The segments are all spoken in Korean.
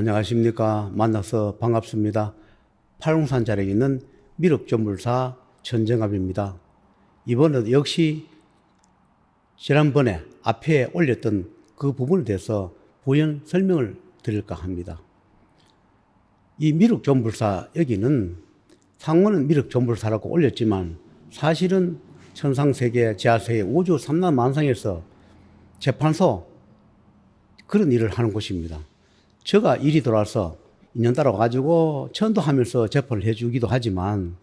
안녕하십니까. 만나서 반갑습니다. 팔공산 자락에 있는 미륵전불사 천정갑입니다. 이번에도 역시 지난번에 앞에 올렸던 그 부분에 대해서 부연 설명을 드릴까 합니다. 이 미륵전불사 여기는 상호는 미륵전불사라고 올렸지만 사실은 천상세계, 지하세계, 우주 삼라만상에서 재판소 그런 일을 하는 곳입니다. 제가 일이 들어와서 인연 따라 가지고 천도하면서 재판을 해주기도 하지만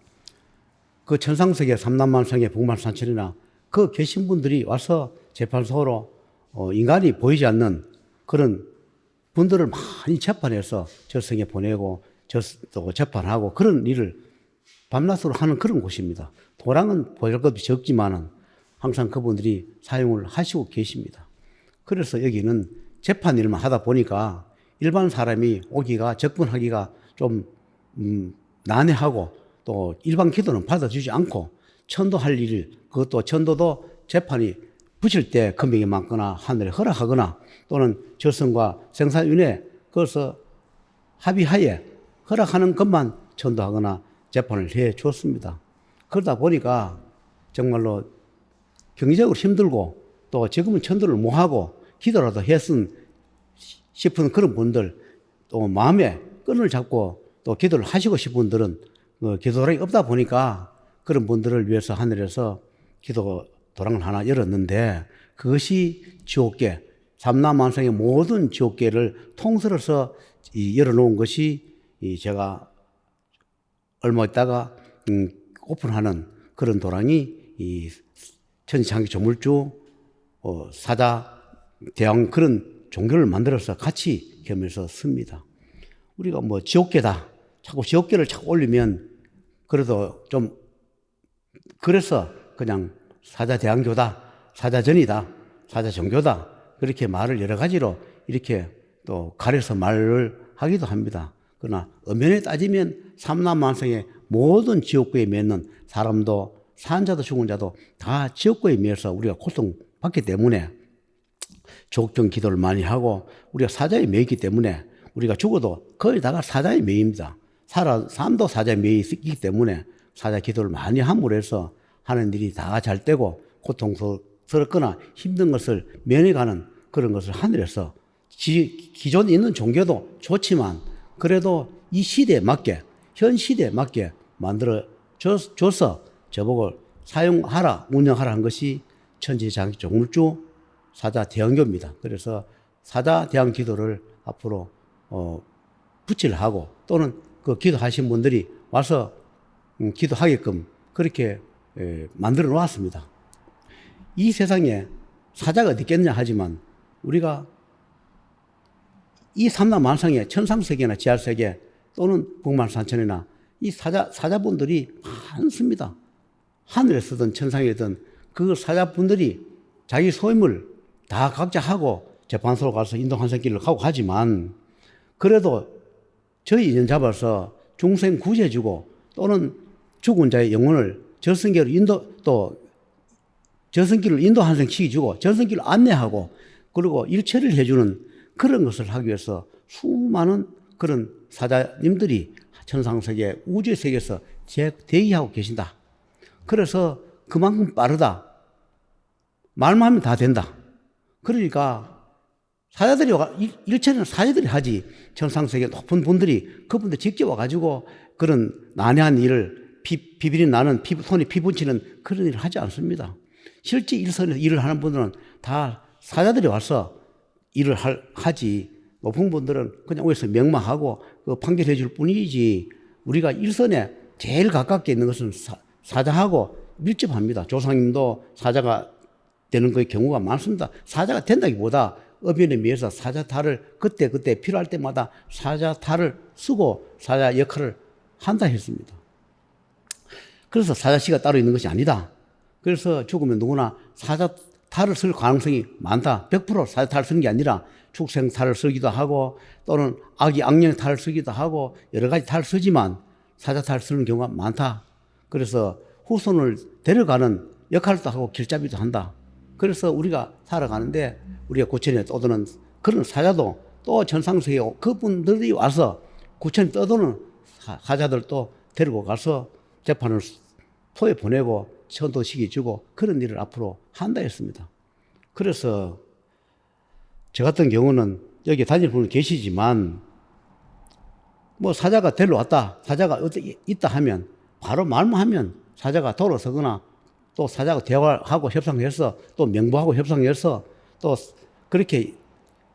그 천상세계, 삼라만상의 북만산천이나 그 계신 분들이 와서 재판소로 인간이 보이지 않는 그런 분들을 많이 재판해서 저승에 보내고 또 재판하고 그런 일을 밤낮으로 하는 그런 곳입니다. 도랑은 보일 것도 적지만은 항상 그분들이 사용을 하시고 계십니다. 그래서 여기는 재판 일만 하다 보니까 일반 사람이 오기가 접근하기가 좀 난해하고 또 일반 기도는 받아주지 않고 천도할 일, 그것도 천도도 재판이 붙일 때 금액이 많거나 하늘에 허락하거나 또는 저승과 생사윤회 그것서 합의하에 허락하는 것만 천도하거나 재판을 해 주었습니다. 그러다 보니까 정말로 경제적으로 힘들고 또 지금은 천도를 못하고 기도라도 했으면 싶은 그런 분들, 또 마음에 끈을 잡고 또 기도를 하시고 싶은 분들은 기도랑이 없다 보니까 그런 분들을 위해서 하늘에서 기도 도랑을 하나 열었는데 그것이 지옥계, 삼라만상의 모든 지옥계를 통틀어서 열어놓은 것이 제가 얼마 있다가 오픈하는 그런 도랑이 천지창기 조물주 사자 대왕 그런 종교를 만들어서 같이 겸해서 씁니다. 우리가 뭐 지옥계다. 자꾸 지옥계를 자꾸 올리면 그래도 좀 그래서 그냥 사자대왕교다, 사자전이다, 사자정교다 그렇게 말을 여러 가지로 이렇게 또 가려서 말을 하기도 합니다. 그러나 엄연히 따지면 삼라만상의 모든 지옥고에 맺는 사람도 산 자도 죽은 자도 다 지옥고에 매여서 우리가 고통받기 때문에 조옥정 기도를 많이 하고 우리가 사자에 매이기 때문에 우리가 죽어도 거의 다가 사자에 매입니다. 삶도 사자에 매이기 때문에 사자 기도를 많이 함으로 해서 하는 일이 다 잘 되고 고통스럽거나 힘든 것을 면해가는 그런 것을 하늘에서 기존에 있는 종교도 좋지만 그래도 이 시대에 맞게 현 시대에 맞게 만들어 줘서 저보고 사용하라 운영하라 한 것이 천지장기 종물주 사자 대왕교입니다. 그래서 사자 대왕 기도를 앞으로 붙이려 하고 또는 그 기도하신 분들이 와서 기도하게끔 그렇게 만들어 놓았습니다. 이 세상에 사자가 어디 있겠냐 하지만 우리가 이 삼라만상의 천상세계나 지하세계 또는 북만산천이나 이 사자분들이 많습니다. 하늘에서든 천상이든 그 사자분들이 자기 소임을 다 각자 하고 재판소로 가서 인도환생길을 가고 하지만 그래도 저희 인연 잡아서 중생 구제해주고 또는 죽은 자의 영혼을 저승길로 저승길을 인도환생시켜주고 저승길을 안내하고 그리고 일처리를 해주는 그런 것을 하기 위해서 수많은 그런 사자님들이 천상세계 우주의 세계에서 대기하고 계신다. 그래서 그만큼 빠르다. 말만 하면 다 된다. 그러니까 사자들이 일처리는 사자들이 하지 천상세계 높은 분들이 그분들 직접 와가지고 그런 난해한 일을 비비리 나는 손이 피분치는 그런 일을 하지 않습니다. 실제 일선에서 일을 하는 분들은 다 사자들이 와서 일을 하지 높은 분들은 그냥 위에서 명망하고 그 판결해 줄 뿐이지 우리가 일선에 제일 가깝게 있는 것은 사자하고 밀접합니다. 조상님도 사자가 되는 그 경우가 많습니다. 사자가 된다기보다 어변에 의해서 사자탈을 그때 필요할 때마다 사자탈을 쓰고 사자 역할을 한다 했습니다. 그래서 사자씨가 따로 있는 것이 아니다. 그래서 죽으면 누구나 사자탈을 쓸 가능성이 많다. 100% 사자탈을 쓰는 게 아니라 축생탈을 쓰기도 하고 또는 악령의 탈을 쓰기도 하고 여러 가지 탈을 쓰지만 사자탈을 쓰는 경우가 많다. 그래서 후손을 데려가는 역할도 하고 길잡이도 한다. 그래서 우리가 살아가는데 우리가 고천에 떠드는 그런 사자도 또 천상세계 그분들이 와서 구천이 떠도는 사자들도 데리고 가서 재판을 토에 보내고 천도시키 주고 그런 일을 앞으로 한다 했습니다. 그래서 저 같은 경우는 여기 다닐 분은 계시지만 뭐 사자가 데려왔다, 사자가 어떻게 있다 하면 바로 말만 하면 사자가 돌아서거나 또 사자가 대화하고 협상해서 또 명부하고 협상해서 또 그렇게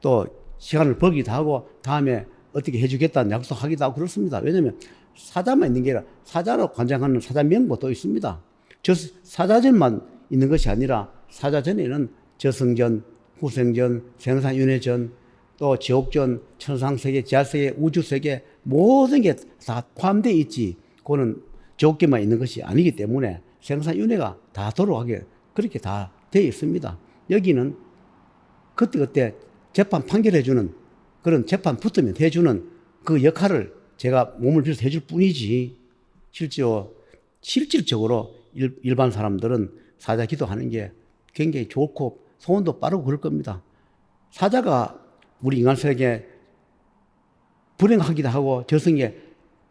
또 시간을 벌기도 하고 다음에 어떻게 해주겠다는 약속하기도 하고 그렇습니다. 왜냐하면 사자만 있는 게 아니라 사자로 관장하는 사자 명부도 있습니다. 저 사자전만 있는 것이 아니라 사자전에는 저승전, 후생전, 생사윤회전, 또 지옥전, 천상세계, 지하세계, 우주세계 모든 게 다 포함되어 있지. 그거는 지옥계만 있는 것이 아니기 때문에 생사윤회가 다 돌아가게 그렇게 다 되어 있습니다. 여기는 그때그때 재판 판결해주는 그런 재판 붙으면 해주는 그 역할을 제가 몸을 빌어서 해줄 뿐이지 실질적으로 일반 사람들은 사자 기도하는 게 굉장히 좋고 소원도 빠르고 그럴 겁니다. 사자가 우리 인간 세계에 불행하기도 하고 저승에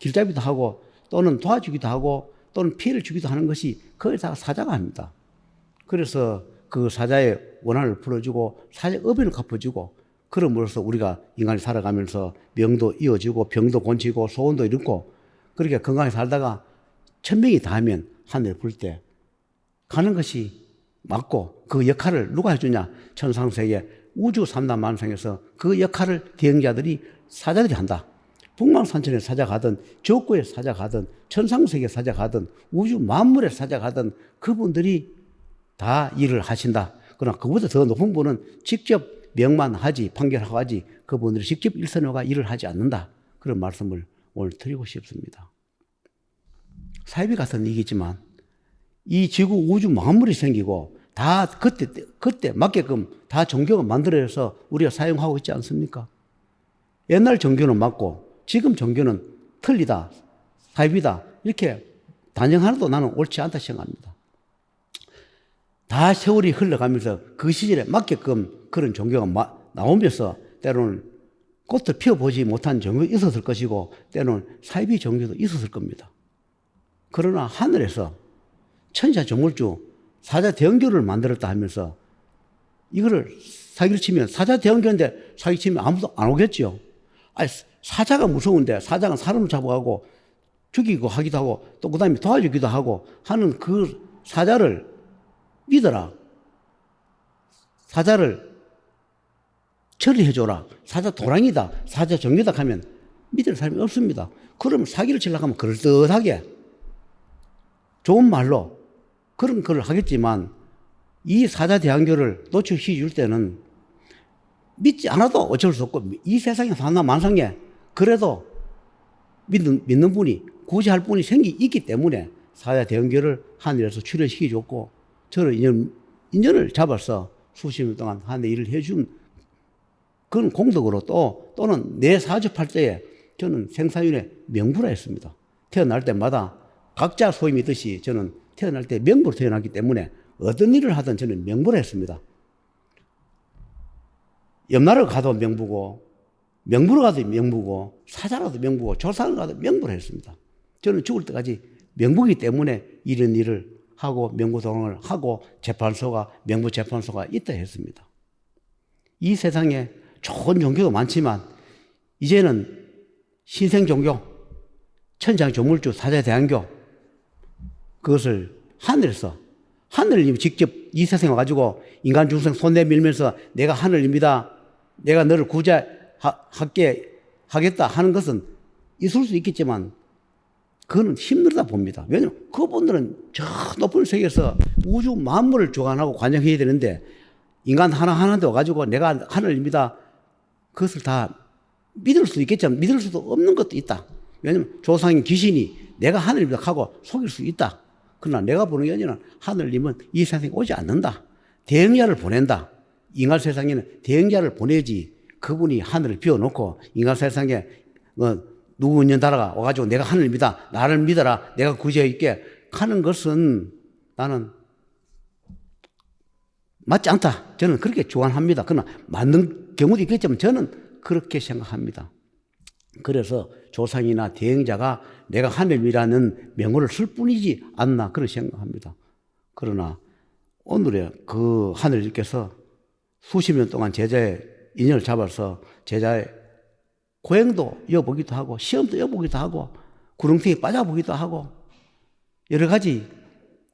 길잡이도 하고 또는 도와주기도 하고 또는 피해를 주기도 하는 것이 거의 다 사자가 합니다. 그래서 그 사자의 원한을 풀어주고 사자의 업인을 갚아주고 그럼으로써 우리가 인간이 살아가면서 명도 이어지고 병도 고치고 소원도 이루고 그렇게 건강하게 살다가 천명이 닿으면 하늘에 불 때 가는 것이 맞고 그 역할을 누가 해주냐? 천상세계 우주 삼단만상에서 그 역할을 대행자들이 사자들이 한다. 북망산천에 사자가든 지옥고에 사자가든 천상세계 사자가든 우주 만물에 사자가든 그분들이 다 일을 하신다. 그러나 그보다 더 높은 분은 직접 명만 하지 판결하고 하지 그분들이 직접 일선호가 일을 하지 않는다. 그런 말씀을 오늘 드리고 싶습니다. 사이비 같은 얘기지만 이 지구 우주 만물이 생기고 다 그때 맞게끔 다 종교가 만들어져서 우리가 사용하고 있지 않습니까? 옛날 종교는 맞고 지금 종교는 틀리다, 사이비다 이렇게 단정 하나도 나는 옳지 않다 생각합니다. 다 세월이 흘러가면서 그 시절에 맞게끔 그런 종교가 나오면서 때로는 꽃을 피워보지 못한 종교도 있었을 것이고 때로는 사이비 종교도 있었을 겁니다. 그러나 하늘에서 천사 정물주 사자 대형교를 만들었다 하면서 이거를 사기를 치면 사자 대형교인데 사기 치면 아무도 안 오겠죠. 아니, 사자가 무서운데 사자가 사람을 잡아가고 죽이고 하기도 하고 또 그 다음에 도와주기도 하고 하는 그 사자를 믿어라. 사자를 처리해줘라. 사자 도랑이다. 사자 정교다 하면 믿을 사람이 없습니다. 그러면 사기를 치려고 하면 그럴듯하게 좋은 말로 그런 걸 하겠지만 이 사자 대항교를 노출시켜 줄 때는 믿지 않아도 어쩔 수 없고 이 세상에 사나 만상에 그래도 믿는 분이 구제할 분이 있기 때문에 사자 대항교를 하늘에서 출현시켜 줬고 저를 인연을 잡아서 수십 년 동안 하늘에 일을 해준 그런 공덕으로 또는 내 사주팔자에 저는 생사윤의 명부라 했습니다. 태어날 때마다 각자 소임이 있듯이 저는 태어날 때 명부로 태어났기 때문에 어떤 일을 하든 저는 명부를 했습니다. 옆나라를 가도 명부고 명부로 가도 명부고 사자라도 명부고 조상을 가도 명부를 했습니다. 저는 죽을 때까지 명부이기 때문에 이런 일을 하고 명부동을 하고 재판소가 명부재판소가 있다 했습니다. 이 세상에 좋은 종교도 많지만 이제는 신생종교, 천상조물주, 사자대왕교 그것을 하늘에서 하늘님이 직접 이 세상에 와가지고 인간 중생 손 내밀면서 내가 하늘입니다. 내가 너를 구제하겠다 하는 것은 있을 수 있겠지만 그거는 힘들다 봅니다. 왜냐하면 그분들은 저 높은 세계에서 우주 만물을 주관하고 관장해야 되는데 인간 하나하나도 와가지고 내가 하늘입니다. 그것을 다 믿을 수 있겠지만 믿을 수도 없는 것도 있다. 왜냐하면 조상인 귀신이 내가 하늘입니다 하고 속일 수 있다. 그러나 내가 보는 게 아니라 하늘님은 이 세상에 오지 않는다. 대행자를 보낸다. 인간 세상에는 대행자를 보내지 그분이 하늘을 비워놓고 인간 세상에 누구 있는 나라가 와가지고 내가 하늘입니다. 나를 믿어라. 내가 구제해 있게 하는 것은 나는 맞지 않다. 저는 그렇게 주관합니다. 그러나 맞는 경우도 있겠지만 저는 그렇게 생각합니다. 그래서 조상이나 대행자가 내가 하늘이라는 명호를 쓸 뿐이지 않나 그런 생각합니다. 그러나 오늘의 그 하늘님께서 수십 년 동안 제자의 인연을 잡아서 제자의 고행도 이어보기도 하고 시험도 이어보기도 하고 구렁텅이에 빠져보기도 하고 여러 가지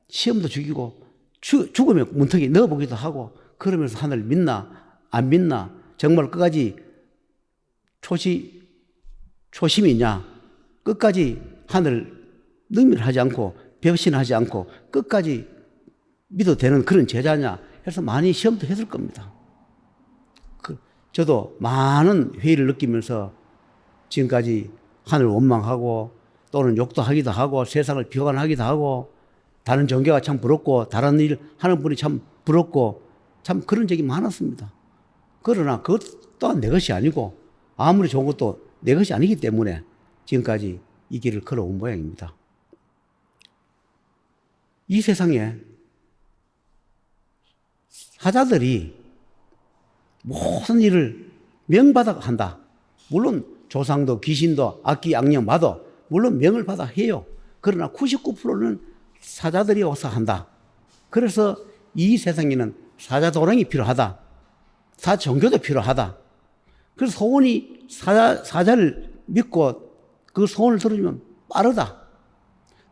시험도 죽이고 죽음의 문턱에 넣어보기도 하고 그러면서 하늘을 믿나 안 믿나 정말 끝까지 초심이냐 끝까지 하늘을 능멸하지 않고 배신하지 않고 끝까지 믿어도 되는 그런 제자냐 해서 많이 시험도 했을 겁니다. 저도 많은 회의를 느끼면서 지금까지 하늘을 원망하고 또는 욕도 하기도 하고 세상을 비관하기도 하고 다른 종교가 참 부럽고 다른 일 하는 분이 참 부럽고 참 그런 적이 많았습니다. 그러나 그것 또한 내 것이 아니고 아무리 좋은 것도 내 것이 아니기 때문에 지금까지 이 길을 걸어온 모양입니다. 이 세상에 사자들이 모든 일을 명받아 한다. 물론 조상도 귀신도 악기 악령 봐도 물론 명을 받아 해요. 그러나 99%는 사자들이 와서 한다. 그래서 이 세상에는 사자 도령이 필요하다. 사자 종교도 필요하다. 그래서 소원이 사자를 믿고 그 소원을 들어주면 빠르다.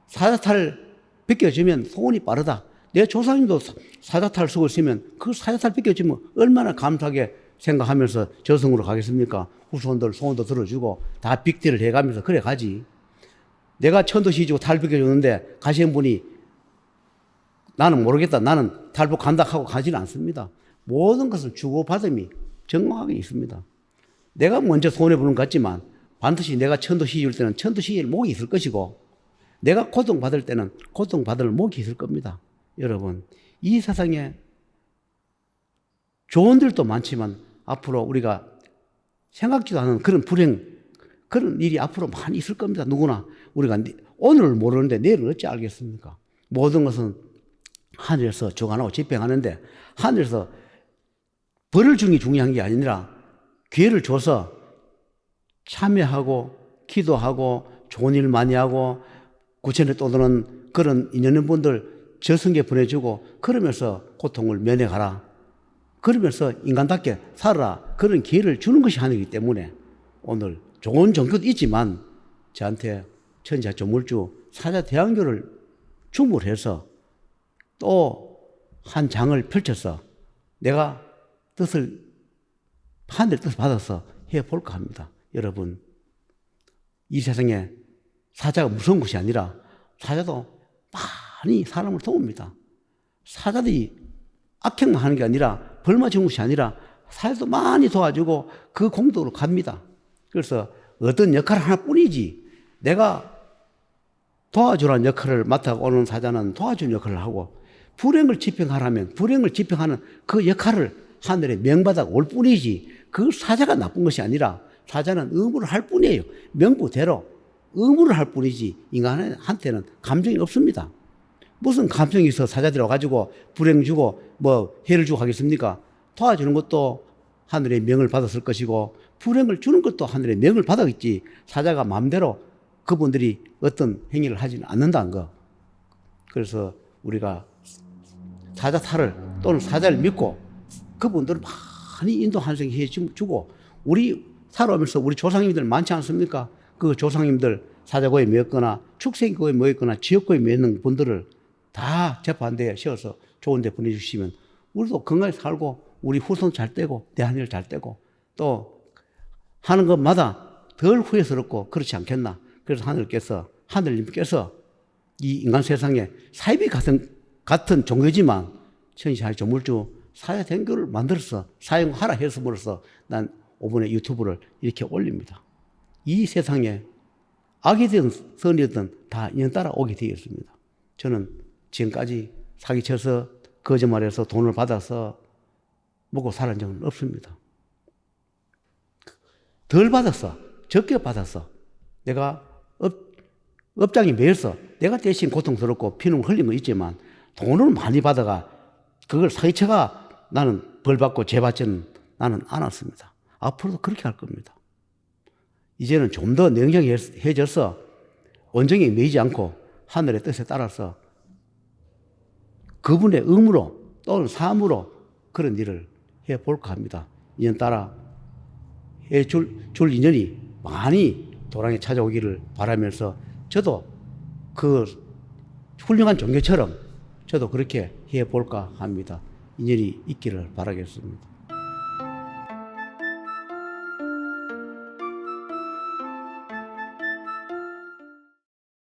사자탈 벗겨주면 소원이 빠르다. 내 조상님도 사자탈 쓰고 있으면 그 사자탈 벗겨주면 얼마나 감사하게 생각하면서 저승으로 가겠습니까? 후손들 소원도 들어주고 다 빅딜을 해가면서 그래 가지. 내가 천도시 주고 탈 벗겨줬는데 가시는 분이 나는 모르겠다. 나는 탈북 간다 하고 가지는 않습니다. 모든 것은 주고받음이 정확하게 있습니다. 내가 먼저 손해보는 것 같지만 반드시 내가 천도시 줄 때는 천도시일 목이 있을 것이고 내가 고통받을 때는 고통받을 목이 있을 겁니다. 여러분, 이 세상에 좋은 일도 많지만 앞으로 우리가 생각지도 않은 그런 불행, 그런 일이 앞으로 많이 있을 겁니다. 누구나. 우리가 오늘을 모르는데 내일은 어찌 알겠습니까? 모든 것은 하늘에서 주관하고 집행하는데 하늘에서 벌을 주는 게 중요한 게 아니라 기회를 줘서 참여하고 기도하고 좋은 일 많이 하고 구천에 떠도는 그런 인연인 분들 저승에 보내주고 그러면서 고통을 면해가라. 그러면서 인간답게 살아라. 그런 기회를 주는 것이 하늘이기 때문에 오늘 좋은 종교도 있지만 저한테 천지자 조물주 사자대왕교를 주물해서 또 한 장을 펼쳐서 내가 하늘의 뜻을 받아서 해볼까 합니다. 여러분, 이 세상에 사자가 무서운 것이 아니라 사자도 많이 사람을 도웁니다. 사자들이 악행만 하는 게 아니라 벌만 주는 것이 아니라 사자도 많이 도와주고 그 공덕으로 갑니다. 그래서 어떤 역할을 하나뿐이지 내가 도와주라는 역할을 맡아오는 사자는 도와주는 역할을 하고 불행을 집행하라면 불행을 집행하는 그 역할을 하늘에 명받아 올 뿐이지 그 사자가 나쁜 것이 아니라 사자는 의무를 할 뿐이에요. 명부대로 의무를 할 뿐이지 인간한테는 감정이 없습니다. 무슨 감정이 있어 사자들이 와가지고 불행 주고 뭐 해를 주고 하겠습니까? 도와주는 것도 하늘의 명을 받았을 것이고 불행을 주는 것도 하늘의 명을 받았겠지 사자가 마음대로 그분들이 어떤 행위를 하지는 않는다는 거. 그래서 우리가 사자탈을 또는 사자를 믿고 그분들을 많이 인도 환생해 주고 우리 살아오면서 우리 조상님들 많지 않습니까? 그 조상님들 사자고에 매었거나 축생고에 매었거나 지역고에 매는 분들을 다 재판대에 세워서 좋은 데 보내주시면 우리도 건강히 살고 우리 후손 잘 떼고 내 하늘 잘 떼고 또 하는 것마다 덜 후회스럽고 그렇지 않겠나. 그래서 하늘님께서 이 인간 세상에 사이비 같은 종교지만 천지자의 조물주 사자대왕교를 만들어서 사용하라 했음으로써 난 이번에 유튜브를 이렇게 올립니다. 이 세상에 악이든 선이든 다 인연 따라 오게 되어 있습니다. 저는 지금까지 사기쳐서 거짓말해서 돈을 받아서 먹고 살은 적은 없습니다. 덜 받았어. 적게 받았어. 내가 업장이 매여서 내가 대신 고통스럽고 피눈 흘린 거 있지만 돈을 많이 받아가 그걸 사기쳐가 나는 벌 받고 죄 받지는 나는 않았습니다. 앞으로도 그렇게 할 겁니다. 이제는 좀 더 냉정해져서 원정에 매이지 않고 하늘의 뜻에 따라서 그분의 의무로 또는 사무로 그런 일을 해볼까 합니다. 인연 따라 해줄 인연이 많이 도랑에 찾아오기를 바라면서 저도 그 훌륭한 종교처럼 저도 그렇게 해볼까 합니다. 인연이 있기를 바라겠습니다.